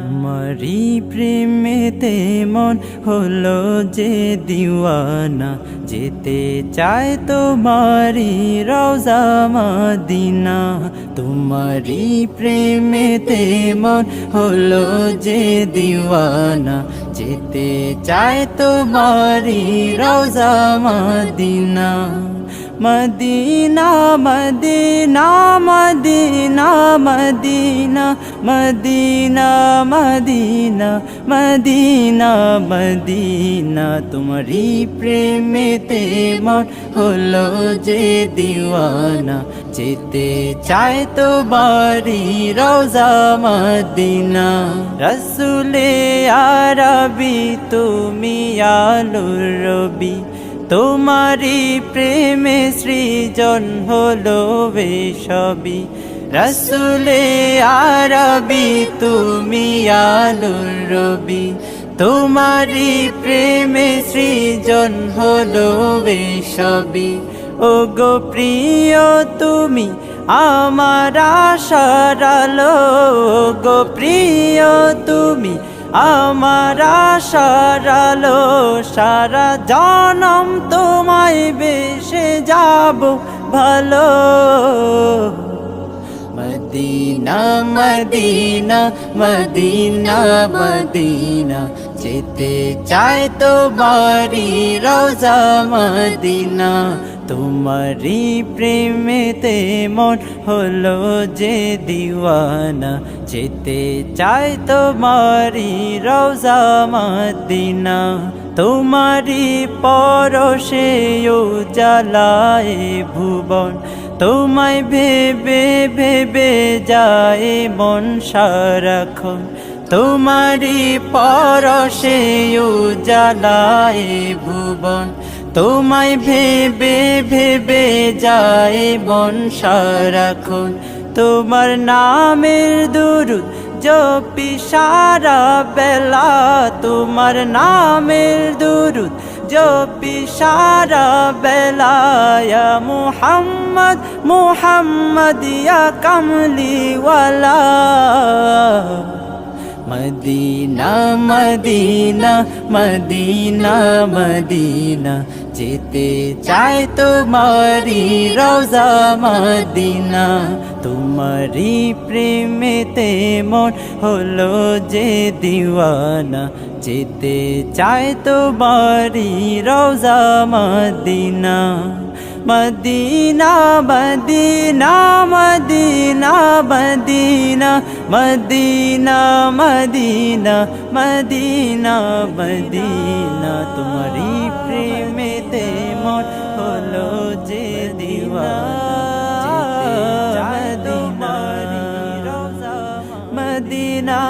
তোমারি প্রেমেতে মন হলো যে দিওয়ানা, যেতে চায় তোমারি রওজা মদিনা। তোমারি প্রেমেতে মন হলো যে দিওয়ানা, যেতে চায় তোমারি রওজা মদিনা। মদিনা মদিনা মদিনা মদিনা মদিনা মদিনা মদিনা মদিনা। তোমারি প্রেমেতে মন হলো যে দিওয়ানা, যেতে চায় তোমারি রওজা মদিনা। রসুলে আরবি তুমি আলোর রবি, তোমারি প্রেমে সৃজন হলো সবই। রসুলে আরবি তুমি আলোর রবি, তোমারি প্রেমে সৃজন হলো সবই। ও গো প্রিয় তুমি আমার আশার আলো, গো প্রিয় তুমি আমার আশার আলো। সারা জনম তোমায় বেসে যাব ভালো। মদিনা মদিনা মদিনা মদিনা, যেতে চায় তোমারি রওজা মদিনা। তোমারি প্রেমেতে মন হলো যে দিওয়ানা, যেতে চায় তোমারি রওজা মদিনা। তোমারি পরশে উজালায় ভুবন, তোমায় ভেবে ভেবে যায় মন সারাক্ষণ। তোমারি পরশে উজালায় ভুবন, তোমায় ভেবে ভেবে যায় মন সারাক্ষণ। তোমার নামের দুরূদ জপি সারা বেলা, তোমার নামের দুরূদ জপি সারা বেলা। ইয়া মুহাম্মদ মুহাম্মদ ইয়া কামলিওয়ালা। মদিনা মদিনা মদিনা মদিনা, যেতে চায় তোমারি রওজা মদিনা। তোমারি প্রেমেতে মন হলো যে দিওয়ানা, যেতে চায় তোমারি রওজা মদিনা। মদিনা মদিনা মদিনা মদিনা মদিনা মদিনা মদিনা মদিনা। তোমারি প্রেমেতে মন হলো যে দিওয়ানা, যেতে চায় তোমারি রওজা মদিনা।